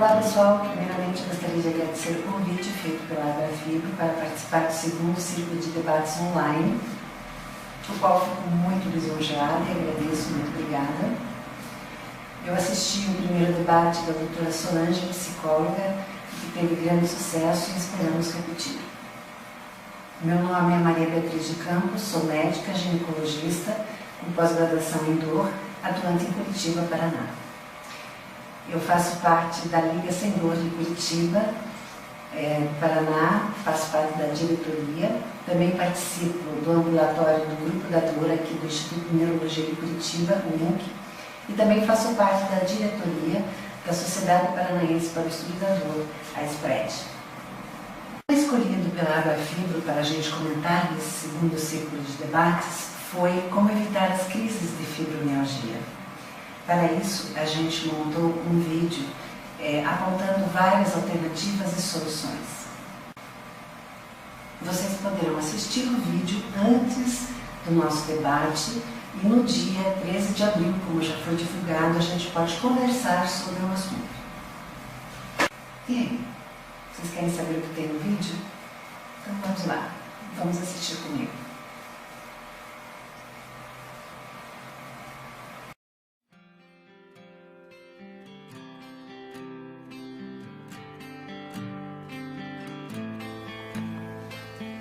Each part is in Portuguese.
Olá pessoal, primeiramente gostaria de agradecer o convite feito pela Abrafibro para participar do segundo ciclo de debates online, o qual fico muito lisonjeada e agradeço, muito obrigada. Eu assisti o primeiro debate da doutora Solange, psicóloga, que teve grande sucesso e esperamos repetir. Meu nome é Maria Beatriz de Campos, sou médica ginecologista com pós-graduação em dor, atuante em Curitiba, Paraná. Eu faço parte da Liga Sem Dor de Curitiba, Paraná, faço parte da diretoria, também participo do ambulatório do Grupo da Dor aqui do Instituto de Neurologia de Curitiba, o INC, e também faço parte da diretoria da Sociedade Paranaense para o Estudo da Dor, a SPRED. Escolhido pela Abrafibro para a gente comentar nesse segundo ciclo de debates foi como evitar as crises de fibromialgia. Para isso, a gente montou um vídeo apontando várias alternativas e soluções. Vocês poderão assistir o vídeo antes do nosso debate e no dia 13 de abril, como já foi divulgado, a gente pode conversar sobre o assunto. E aí, vocês querem saber o que tem no vídeo? Então vamos lá, vamos assistir comigo.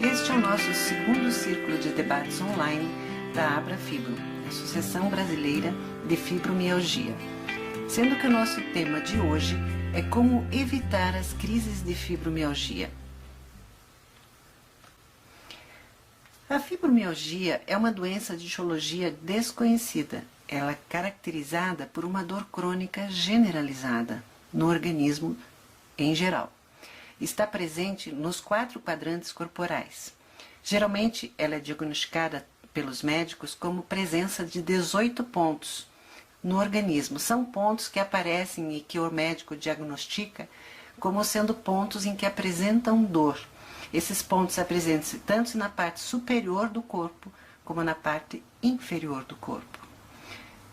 Este é o nosso segundo círculo de debates online da Abrafibro, Associação Brasileira de Fibromialgia, sendo que o nosso tema de hoje é como evitar as crises de fibromialgia. A fibromialgia é uma doença de etiologia desconhecida. Ela é caracterizada por uma dor crônica generalizada no organismo em geral. Está presente nos 4 quadrantes corporais. Geralmente, ela é diagnosticada pelos médicos como presença de 18 pontos no organismo. São pontos que aparecem e que o médico diagnostica como sendo pontos em que apresentam dor. Esses pontos apresentam-se tanto na parte superior do corpo como na parte inferior do corpo.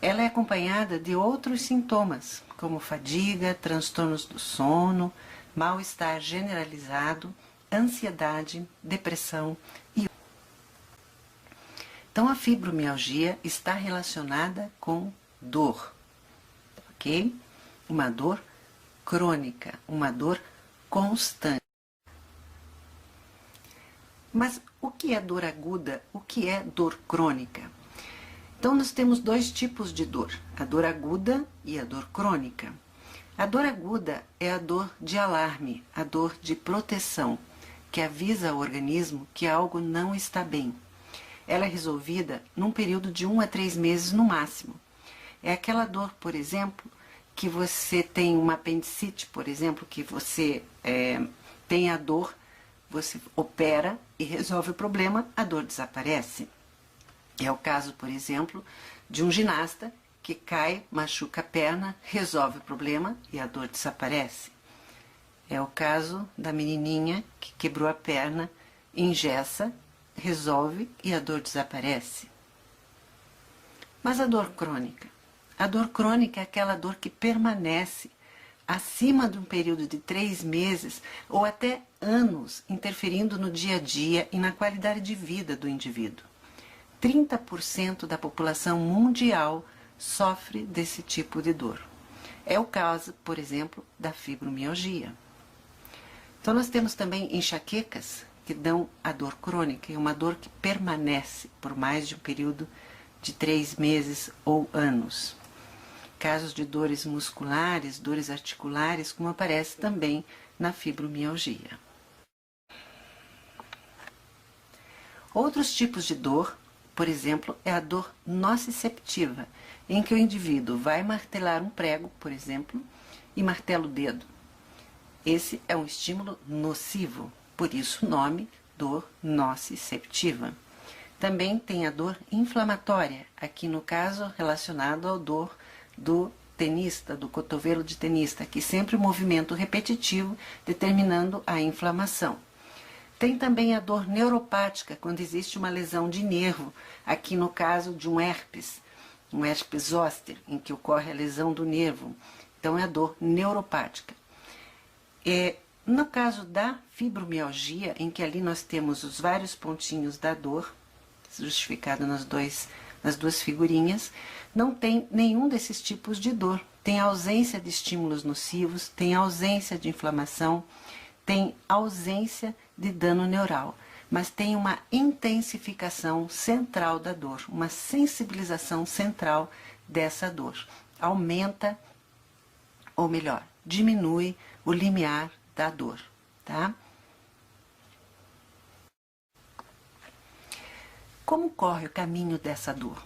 Ela é acompanhada de outros sintomas, como fadiga, transtornos do sono, mal-estar generalizado, ansiedade, depressão e... Então, a fibromialgia está relacionada com dor, ok? Uma dor crônica, uma dor constante. Mas o que é dor aguda? O que é dor crônica? Então, nós temos 2 tipos de dor, a dor aguda e a dor crônica. A dor aguda é a dor de alarme, a dor de proteção, que avisa ao organismo que algo não está bem. Ela é resolvida num período de 1 a 3 meses no máximo. É aquela dor, por exemplo, que você tem uma apendicite, por exemplo, que você tem a dor, você opera e resolve o problema, a dor desaparece. É o caso, por exemplo, de um ginasta que cai, machuca a perna, resolve o problema e a dor desaparece. É o caso da menininha que quebrou a perna, engessa, resolve e a dor desaparece. Mas a dor crônica? A dor crônica é aquela dor que permanece acima de um período de 3 meses ou até anos, interferindo no dia a dia e na qualidade de vida do indivíduo. 30% da população mundial sofre desse tipo de dor. É o caso, por exemplo, da fibromialgia. Então, nós temos também enxaquecas que dão a dor crônica, é uma dor que permanece por mais de um período de 3 meses ou anos. Casos de dores musculares, dores articulares, como aparece também na fibromialgia. Outros tipos de dor, por exemplo, é a dor nociceptiva, em que o indivíduo vai martelar um prego, por exemplo, e martela o dedo. Esse é um estímulo nocivo, por isso o nome dor nociceptiva. Também tem a dor inflamatória, aqui no caso relacionado à dor do tenista, do cotovelo de tenista, que sempre o movimento repetitivo determinando a inflamação. Tem também a dor neuropática, quando existe uma lesão de nervo, aqui no caso de um herpes zoster, em que ocorre a lesão do nervo. Então é a dor neuropática. No caso da fibromialgia, em que ali nós temos os vários pontinhos da dor, justificado nas duas figurinhas, não tem nenhum desses tipos de dor. Tem ausência de estímulos nocivos, tem ausência de inflamação, tem ausência de dano neural, mas tem uma intensificação central da dor, uma sensibilização central dessa dor. Aumenta, ou melhor, diminui o limiar da dor, tá? Como corre o caminho dessa dor?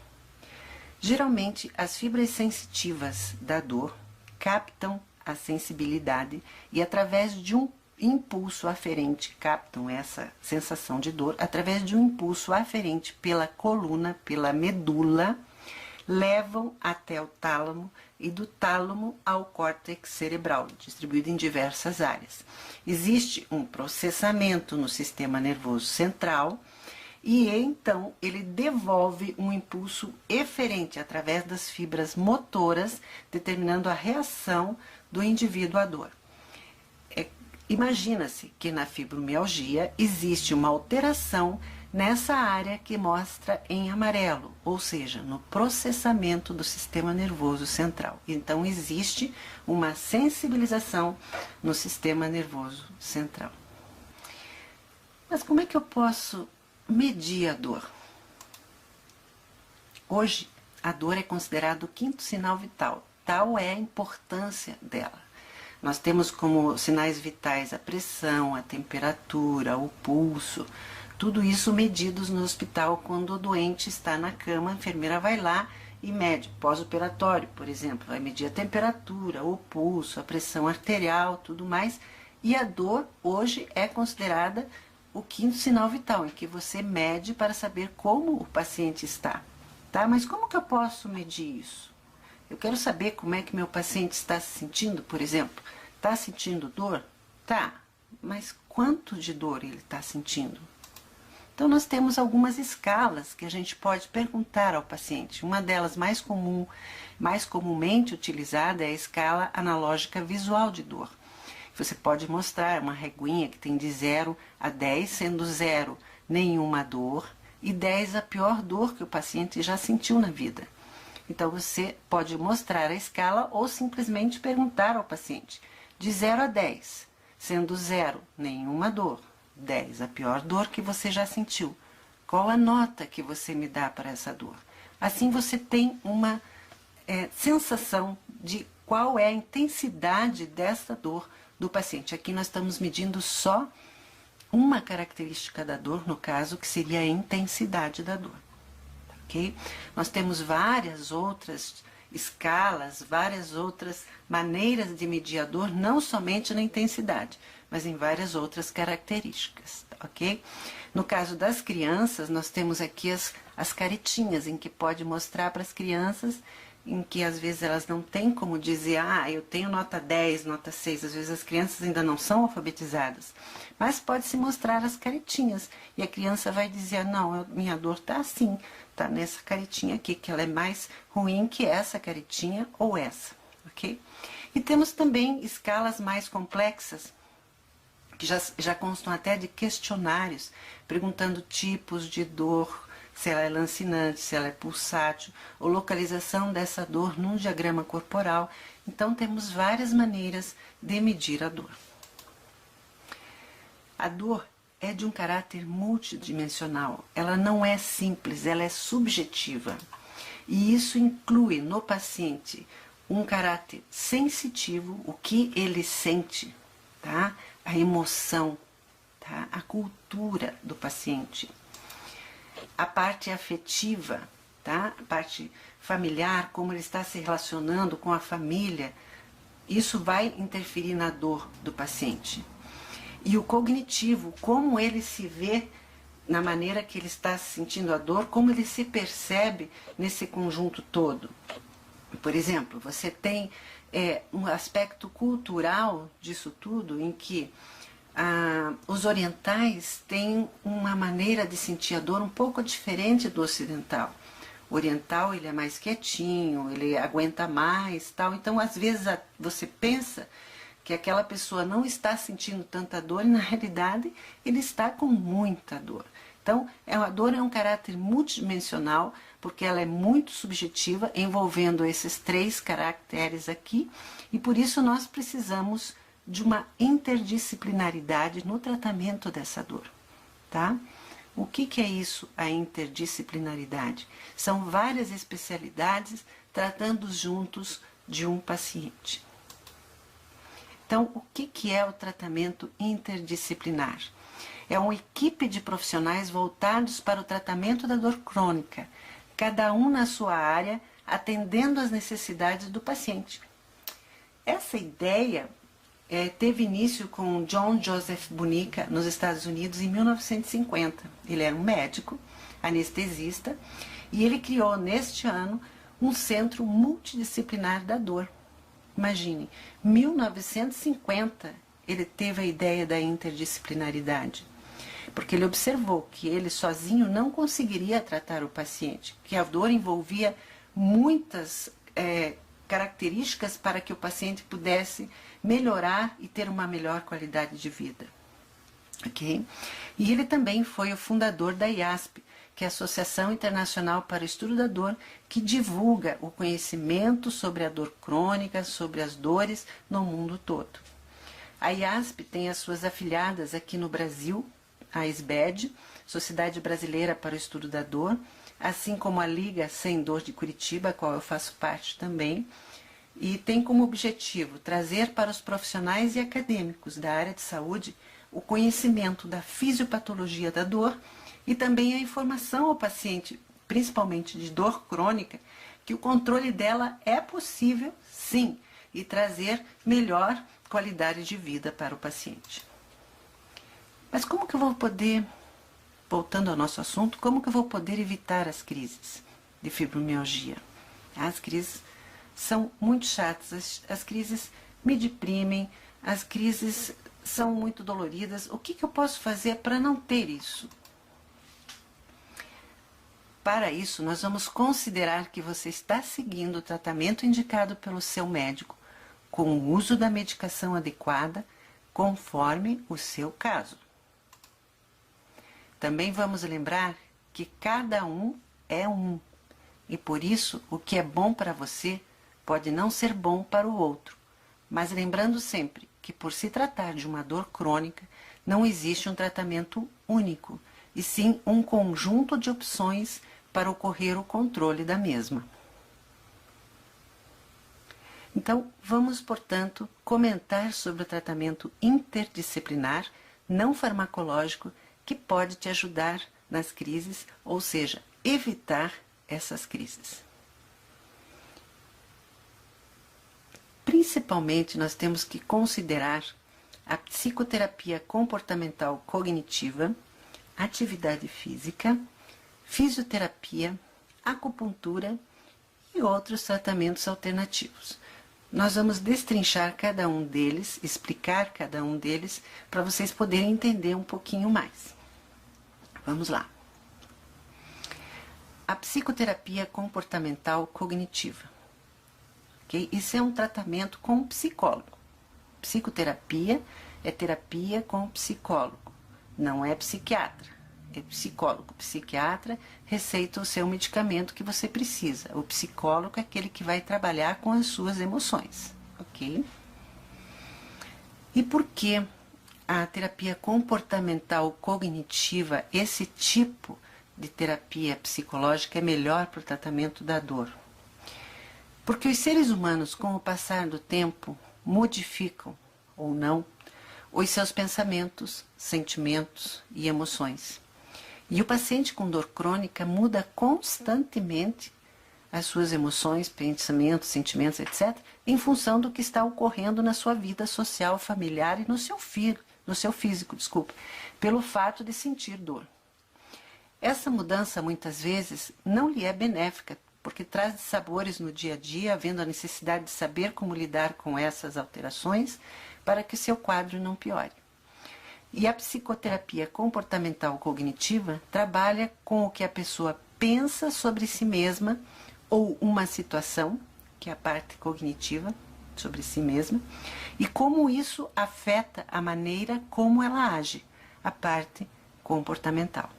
Geralmente, as fibras sensitivas da dor captam a sensibilidade e, através de um impulso aferente, captam essa sensação de dor, através de um impulso aferente pela coluna, pela medula, levam até o tálamo e do tálamo ao córtex cerebral, distribuído em diversas áreas. Existe um processamento no sistema nervoso central e então ele devolve um impulso eferente através das fibras motoras, determinando a reação do indivíduo à dor. Imagina-se que na fibromialgia existe uma alteração nessa área que mostra em amarelo, ou seja, no processamento do sistema nervoso central. Então, existe uma sensibilização no sistema nervoso central. Mas como é que eu posso medir a dor? Hoje, a dor é considerada o quinto sinal vital. Tal é a importância dela. Nós temos como sinais vitais a pressão, a temperatura, o pulso, tudo isso medidos no hospital quando o doente está na cama, a enfermeira vai lá e mede, pós-operatório, por exemplo, vai medir a temperatura, o pulso, a pressão arterial, tudo mais, e a dor hoje é considerada o quinto sinal vital, em que você mede para saber como o paciente está, tá? Mas como que eu posso medir isso? Eu quero saber como é que meu paciente está se sentindo, por exemplo. Está sentindo dor? Tá, mas quanto de dor ele está sentindo? Então, nós temos algumas escalas que a gente pode perguntar ao paciente. Uma delas mais comumente utilizada é a escala analógica visual de dor. Você pode mostrar uma reguinha que tem de 0 a 10, sendo 0 nenhuma dor e 10 a pior dor que o paciente já sentiu na vida. Então, você pode mostrar a escala ou simplesmente perguntar ao paciente, de 0 a 10, sendo 0 nenhuma dor, 10 a pior dor que você já sentiu. Qual a nota que você me dá para essa dor? Assim você tem uma sensação de qual é a intensidade dessa dor do paciente. Aqui nós estamos medindo só uma característica da dor, no caso, que seria a intensidade da dor. Okay? Nós temos várias outras escalas, várias outras maneiras de medir a dor, não somente na intensidade, mas em várias outras características, ok? No caso das crianças, nós temos aqui as caretinhas, em que pode mostrar para as crianças, em que às vezes elas não têm como dizer, eu tenho nota 10, nota 6, às vezes as crianças ainda não são alfabetizadas, mas pode-se mostrar as caretinhas, e a criança vai dizer, não, minha dor está assim, está nessa caretinha aqui, que ela é mais ruim que essa caretinha ou essa, ok? E temos também escalas mais complexas, que já constam até de questionários, perguntando tipos de dor, se ela é lancinante, se ela é pulsátil, ou localização dessa dor num diagrama corporal. Então, temos várias maneiras de medir a dor. A dor é de um caráter multidimensional, ela não é simples, ela é subjetiva. E isso inclui no paciente um caráter sensitivo, o que ele sente, tá? A emoção, tá? A cultura do paciente. A parte afetiva, tá? A parte familiar, como ele está se relacionando com a família, isso vai interferir na dor do paciente. E o cognitivo, como ele se vê na maneira que ele está sentindo a dor, como ele se percebe nesse conjunto todo. Por exemplo, você tem um aspecto cultural disso tudo, em que os orientais têm uma maneira de sentir a dor um pouco diferente do ocidental. O oriental, ele é mais quietinho, ele aguenta mais, tal. Então, às vezes, você pensa que aquela pessoa não está sentindo tanta dor e, na realidade, ele está com muita dor. Então, a dor é um caráter multidimensional, porque ela é muito subjetiva, envolvendo esses 3 caracteres aqui, e por isso nós precisamos de uma interdisciplinaridade no tratamento dessa dor, tá? O que é isso, a interdisciplinaridade? São várias especialidades tratando juntos de um paciente. Então, o que é o tratamento interdisciplinar? É uma equipe de profissionais voltados para o tratamento da dor crônica, cada um na sua área, atendendo às necessidades do paciente. Essa ideia teve início com John Joseph Bunica, nos Estados Unidos, em 1950. Ele era um médico, anestesista, e ele criou, neste ano, um centro multidisciplinar da dor. Imagine, 1950 ele teve a ideia da interdisciplinaridade, porque ele observou que ele sozinho não conseguiria tratar o paciente, que a dor envolvia muitas características para que o paciente pudesse melhorar e ter uma melhor qualidade de vida. Ok? E ele também foi o fundador da IASP, que é a Associação Internacional para o Estudo da Dor, que divulga o conhecimento sobre a dor crônica, sobre as dores no mundo todo. A IASP tem as suas afiliadas aqui no Brasil, a SBED, Sociedade Brasileira para o Estudo da Dor, assim como a Liga Sem Dor de Curitiba, a qual eu faço parte também, e tem como objetivo trazer para os profissionais e acadêmicos da área de saúde o conhecimento da fisiopatologia da dor e também a informação ao paciente, principalmente de dor crônica, que o controle dela é possível, sim, e trazer melhor qualidade de vida para o paciente. Mas como que eu vou poder, voltando ao nosso assunto, como que eu vou poder evitar as crises de fibromialgia? As crises são muito chatas, as crises me deprimem, as crises são muito doloridas. O que eu posso fazer para não ter isso? Para isso, nós vamos considerar que você está seguindo o tratamento indicado pelo seu médico, com o uso da medicação adequada, conforme o seu caso. Também vamos lembrar que cada um é um, e por isso o que é bom para você pode não ser bom para o outro, mas lembrando sempre que por se tratar de uma dor crônica, não existe um tratamento único, e sim um conjunto de opções para ocorrer o controle da mesma. Então, vamos, portanto, comentar sobre o tratamento interdisciplinar não farmacológico que pode te ajudar nas crises, ou seja, evitar essas crises. Principalmente, nós temos que considerar a psicoterapia comportamental cognitiva, atividade física, fisioterapia, acupuntura e outros tratamentos alternativos. Nós vamos destrinchar cada um deles, explicar cada um deles, para vocês poderem entender um pouquinho mais. Vamos lá. A psicoterapia comportamental cognitiva. Okay? Isso é um tratamento com psicólogo. Psicoterapia é terapia com psicólogo, não é psiquiatra. É psicólogo. Psiquiatra receita o seu medicamento que você precisa. O psicólogo é aquele que vai trabalhar com as suas emoções, ok? E por que a terapia comportamental cognitiva, esse tipo de terapia psicológica é melhor para o tratamento da dor? Porque os seres humanos, com o passar do tempo, modificam, ou não, os seus pensamentos, sentimentos e emoções. E o paciente com dor crônica muda constantemente as suas emoções, pensamentos, sentimentos, etc., em função do que está ocorrendo na sua vida social, familiar e no seu físico, pelo fato de sentir dor. Essa mudança, muitas vezes, não lhe é benéfica, porque traz dissabores no dia a dia, havendo a necessidade de saber como lidar com essas alterações para que o seu quadro não piore. E a psicoterapia comportamental cognitiva trabalha com o que a pessoa pensa sobre si mesma ou uma situação, que é a parte cognitiva, sobre si mesma, e como isso afeta a maneira como ela age, a parte comportamental.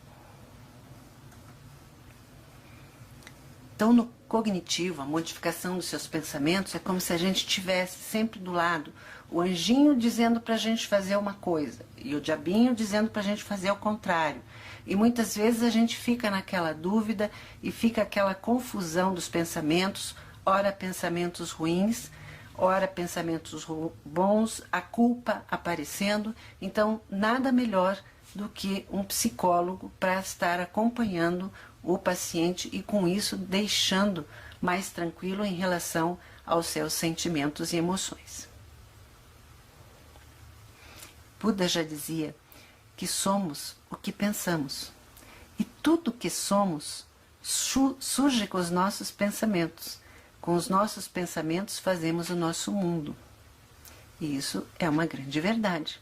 Então, no cognitivo, a modificação dos seus pensamentos é como se a gente tivesse sempre do lado o anjinho dizendo para a gente fazer uma coisa e o diabinho dizendo para a gente fazer o contrário. E muitas vezes a gente fica naquela dúvida e fica aquela confusão dos pensamentos, ora pensamentos ruins, ora pensamentos bons, a culpa aparecendo. Então, nada melhor do que um psicólogo para estar acompanhando o paciente e com isso deixando mais tranquilo em relação aos seus sentimentos e emoções. Buda já dizia que somos o que pensamos e tudo que somos surge com os nossos pensamentos. Com os nossos pensamentos fazemos o nosso mundo. E isso é uma grande verdade.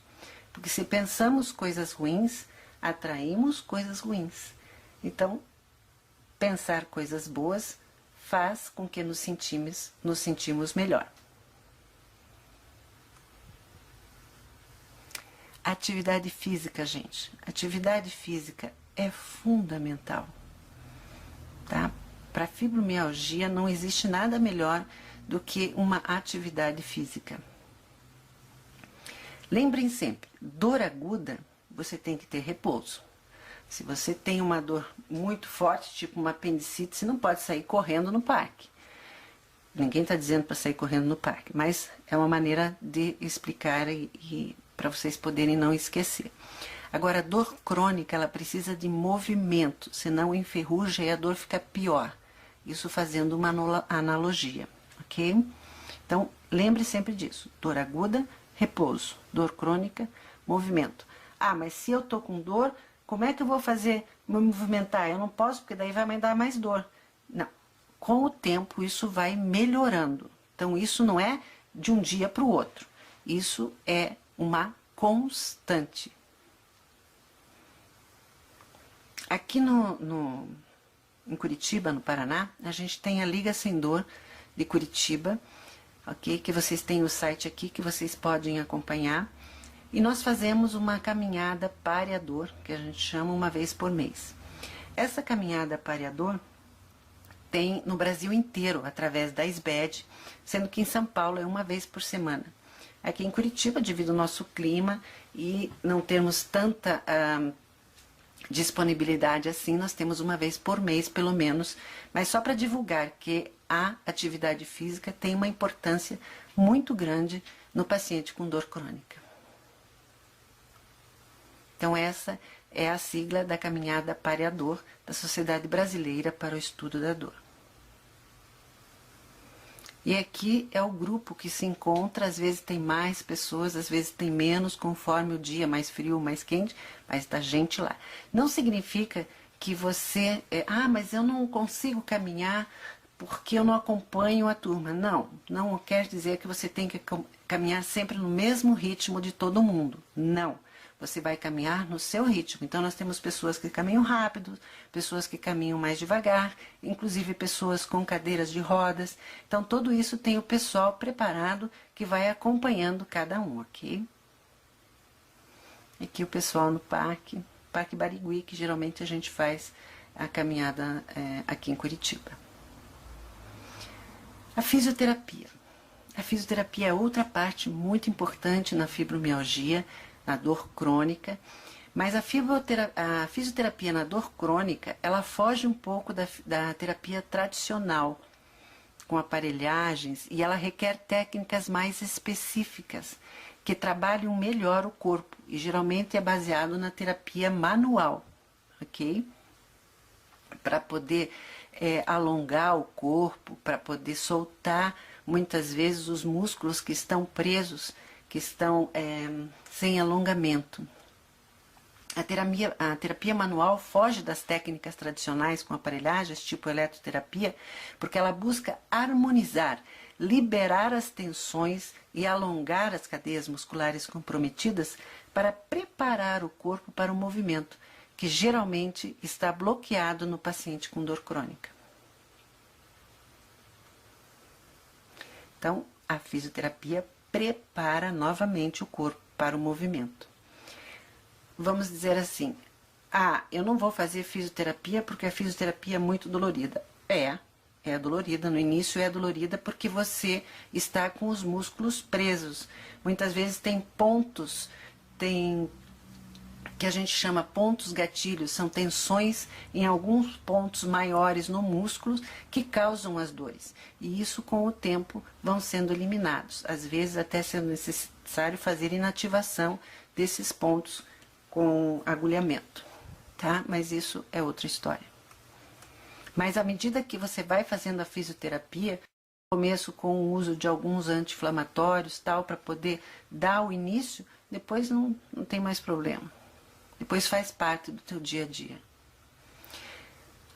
Porque se pensamos coisas ruins, atraímos coisas ruins. Então, pensar coisas boas faz com que nos sentimos melhor. Atividade física, gente. Atividade física é fundamental, tá? Para fibromialgia não existe nada melhor do que uma atividade física. Lembrem sempre, dor aguda, você tem que ter repouso. Se você tem uma dor muito forte, tipo uma apendicite, você não pode sair correndo no parque. Ninguém está dizendo para sair correndo no parque, mas é uma maneira de explicar e para vocês poderem não esquecer. Agora, a dor crônica, ela precisa de movimento, senão enferruja e a dor fica pior. Isso fazendo uma analogia, ok? Então, lembre sempre disso. Dor aguda, repouso. Dor crônica, movimento. Ah, mas se eu tô com dor, como é que eu vou fazer me movimentar? Eu não posso, porque daí vai me dar mais dor. Não. Com o tempo, isso vai melhorando. Então, isso não é de um dia para o outro. Isso é uma constante. Aqui em Curitiba, no Paraná, a gente tem a Liga Sem Dor de Curitiba, ok? Que vocês têm o site aqui que vocês podem acompanhar. E nós fazemos uma caminhada pare a dor, que a gente chama uma vez por mês. Essa caminhada pare a dor tem no Brasil inteiro, através da SBED, sendo que em São Paulo é uma vez por semana. Aqui em Curitiba, devido ao nosso clima e não termos tanta disponibilidade assim, nós temos uma vez por mês, pelo menos, mas só para divulgar que a atividade física tem uma importância muito grande no paciente com dor crônica. Então, essa é a sigla da caminhada pare a dor da Sociedade Brasileira para o Estudo da Dor. E aqui é o grupo que se encontra, às vezes tem mais pessoas, às vezes tem menos, conforme o dia mais frio, mais quente, mas tá gente lá. Não significa que você, mas eu não consigo caminhar porque eu não acompanho a turma. Não, não quer dizer que você tem que caminhar sempre no mesmo ritmo de todo mundo. Não. Você vai caminhar no seu ritmo. Então, nós temos pessoas que caminham rápido, pessoas que caminham mais devagar, inclusive pessoas com cadeiras de rodas. Então, tudo isso tem o pessoal preparado que vai acompanhando cada um, ok? Aqui o pessoal no Parque Barigui, que geralmente a gente faz a caminhada aqui em Curitiba. A fisioterapia. A fisioterapia é outra parte muito importante na fibromialgia, na dor crônica, mas a fisioterapia na dor crônica, ela foge um pouco da terapia tradicional, com aparelhagens, e ela requer técnicas mais específicas, que trabalham melhor o corpo, e geralmente é baseado na terapia manual, ok? Para poder alongar o corpo, para poder soltar, muitas vezes, os músculos que estão presos, que estão sem alongamento. A terapia manual foge das técnicas tradicionais com aparelhagens, tipo eletroterapia, porque ela busca harmonizar, liberar as tensões e alongar as cadeias musculares comprometidas para preparar o corpo para o movimento, que geralmente está bloqueado no paciente com dor crônica. Então, a fisioterapia prepara novamente o corpo para o movimento. Vamos dizer assim, eu não vou fazer fisioterapia porque a fisioterapia é muito dolorida. É dolorida, no início é dolorida porque você está com os músculos presos. Muitas vezes tem pontos, que a gente chama pontos gatilhos, são tensões em alguns pontos maiores no músculo que causam as dores. E isso com o tempo vão sendo eliminados, às vezes até sendo necessário fazer inativação desses pontos com agulhamento, tá? Mas isso é outra história. Mas à medida que você vai fazendo a fisioterapia, começo com o uso de alguns anti-inflamatórios, tal, para poder dar o início, depois não tem mais problema. Depois faz parte do teu dia a dia.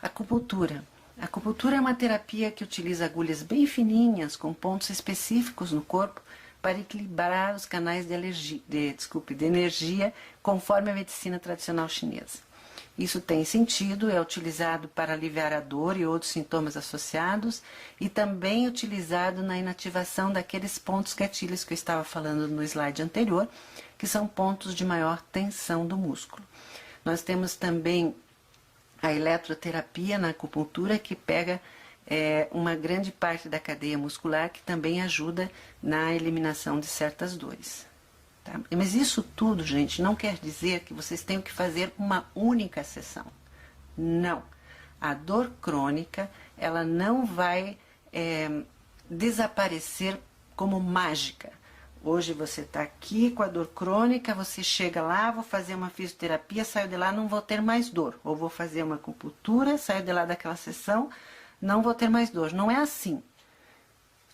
Acupuntura. A acupuntura é uma terapia que utiliza agulhas bem fininhas, com pontos específicos no corpo, para equilibrar os canais de energia, conforme a medicina tradicional chinesa. Isso tem sentido, é utilizado para aliviar a dor e outros sintomas associados, e também utilizado na inativação daqueles pontos gatilhos que eu estava falando no slide anterior, que são pontos de maior tensão do músculo. Nós temos também a eletroterapia na acupuntura, que pega uma grande parte da cadeia muscular, que também ajuda na eliminação de certas dores. Tá? Mas isso tudo, gente, não quer dizer que vocês tenham que fazer uma única sessão. Não. A dor crônica, ela não vai desaparecer como mágica. Hoje você está aqui com a dor crônica, você chega lá, vou fazer uma fisioterapia, saio de lá, não vou ter mais dor. Ou vou fazer uma acupuntura, saio de lá daquela sessão, não vou ter mais dor. Não é assim.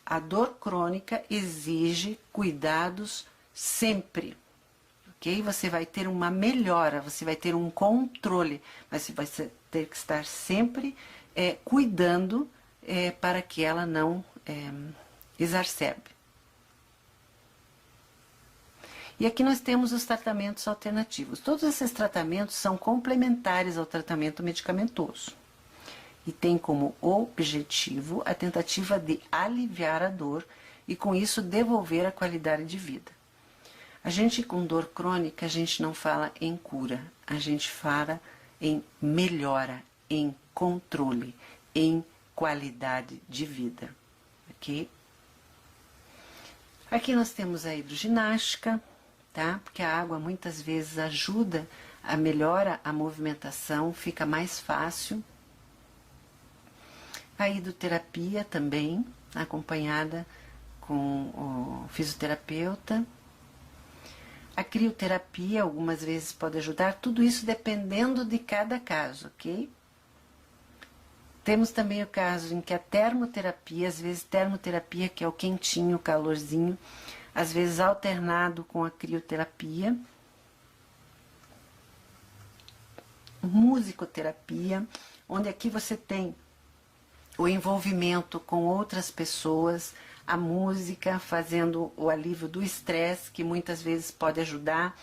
A dor crônica exige cuidados sempre, ok? Você vai ter uma melhora, você vai ter um controle, mas você vai ter que estar sempre cuidando para que ela não exacerbe. E aqui nós temos os tratamentos alternativos. Todos esses tratamentos são complementares ao tratamento medicamentoso e tem como objetivo a tentativa de aliviar a dor e com isso devolver a qualidade de vida. A gente com dor crônica, a gente não fala em cura, a gente fala em melhora, em controle, em qualidade de vida, ok? Aqui nós temos a hidroginástica, tá? Porque a água muitas vezes ajuda, melhora a movimentação, fica mais fácil. A hidroterapia também, acompanhada com o fisioterapeuta. A crioterapia algumas vezes pode ajudar, tudo isso dependendo de cada caso, ok? Temos também o caso em que a termoterapia, às vezes termoterapia, que é o quentinho, o calorzinho, às vezes alternado com a crioterapia. Musicoterapia, onde aqui você tem o envolvimento com outras pessoas, a música fazendo o alívio do estresse, que muitas vezes pode ajudar.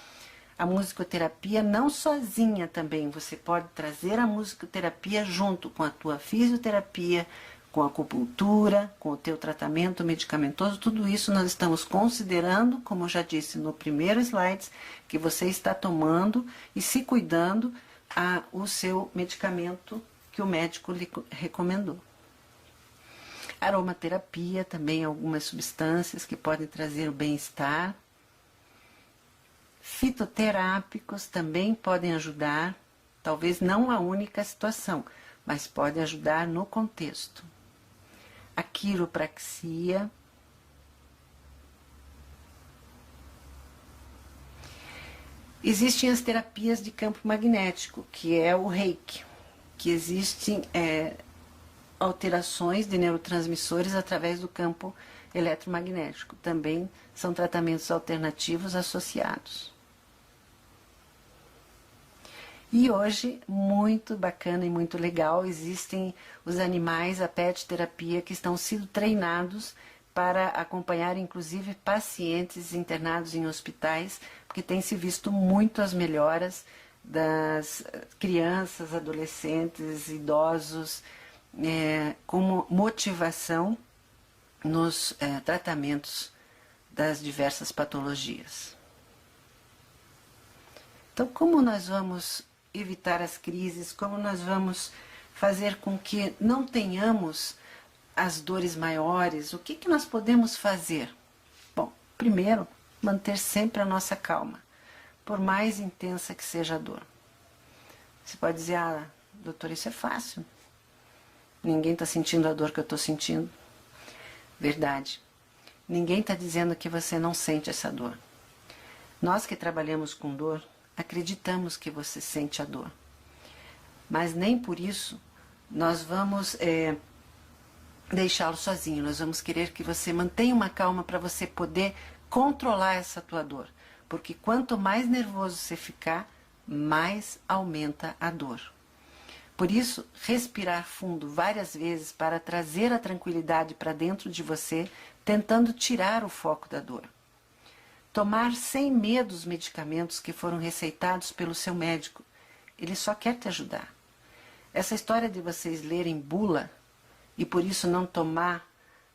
A musicoterapia não sozinha também, você pode trazer a musicoterapia junto com a tua fisioterapia, com a acupuntura, com o teu tratamento medicamentoso, tudo isso nós estamos considerando, como eu já disse no primeiro slide, que você está tomando e se cuidando o seu medicamento que o médico lhe recomendou. Aromaterapia, também algumas substâncias que podem trazer o bem-estar. Fitoterápicos também podem ajudar, talvez não a única situação, mas pode ajudar no contexto. A quiropraxia. Existem as terapias de campo magnético, que é o Reiki, que existem alterações de neurotransmissores através do campo eletromagnético. Também são tratamentos alternativos associados. E hoje, muito bacana e muito legal, existem os animais, a pet terapia, que estão sendo treinados para acompanhar, inclusive, pacientes internados em hospitais, porque tem se visto muito as melhoras das crianças, adolescentes, idosos, como motivação nos tratamentos das diversas patologias. Então, como nós vamos evitar as crises, como nós vamos fazer com que não tenhamos as dores maiores, o que nós podemos fazer? Bom, primeiro, manter sempre a nossa calma, por mais intensa que seja a dor. Você pode dizer, doutor, isso é fácil. Ninguém está sentindo a dor que eu estou sentindo. Verdade. Ninguém está dizendo que você não sente essa dor. Nós que trabalhamos com dor, acreditamos que você sente a dor. Mas nem por isso nós vamos deixá-lo sozinho. Nós vamos querer que você mantenha uma calma para você poder controlar essa tua dor. Porque quanto mais nervoso você ficar, mais aumenta a dor. Por isso, respirar fundo várias vezes para trazer a tranquilidade para dentro de você, tentando tirar o foco da dor. Tomar sem medo os medicamentos que foram receitados pelo seu médico. Ele só quer te ajudar. Essa história de vocês lerem bula e por isso não tomar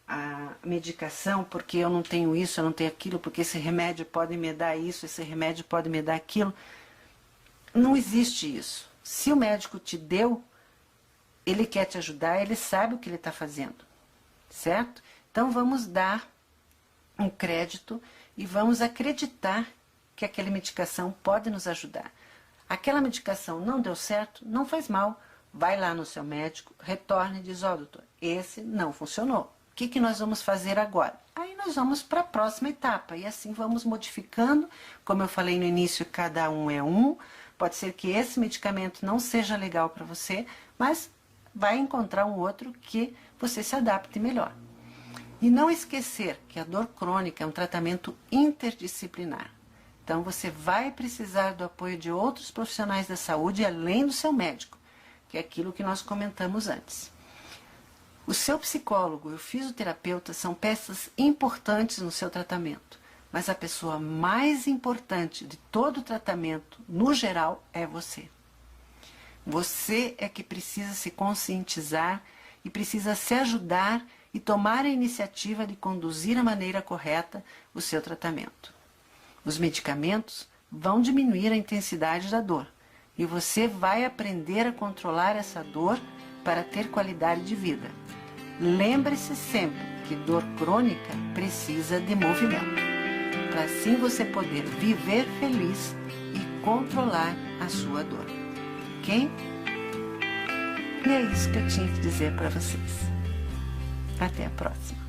a medicação porque eu não tenho isso, eu não tenho aquilo, porque esse remédio pode me dar isso, esse remédio pode me dar aquilo. Não existe isso. Se o médico te deu, ele quer te ajudar, ele sabe o que ele está fazendo, certo? Então vamos dar um crédito e vamos acreditar que aquela medicação pode nos ajudar. Aquela medicação não deu certo, não faz mal. Vai lá no seu médico, retorne e diz, doutor, esse não funcionou. O que nós vamos fazer agora? Aí nós vamos para a próxima etapa e assim vamos modificando. Como eu falei no início, cada um é um. Pode ser que esse medicamento não seja legal para você, mas vai encontrar um outro que você se adapte melhor. E não esquecer que a dor crônica é um tratamento interdisciplinar. Então você vai precisar do apoio de outros profissionais da saúde além do seu médico, que é aquilo que nós comentamos antes. O seu psicólogo e o fisioterapeuta são peças importantes no seu tratamento, mas a pessoa mais importante de todo o tratamento, no geral, é você. Você é que precisa se conscientizar e precisa se ajudar e tomar a iniciativa de conduzir a maneira correta o seu tratamento. Os medicamentos vão diminuir a intensidade da dor e você vai aprender a controlar essa dor para ter qualidade de vida. Lembre-se sempre que dor crônica precisa de movimento, para assim você poder viver feliz e controlar a sua dor. Ok? E é isso que eu tinha que dizer para vocês. Até a próxima.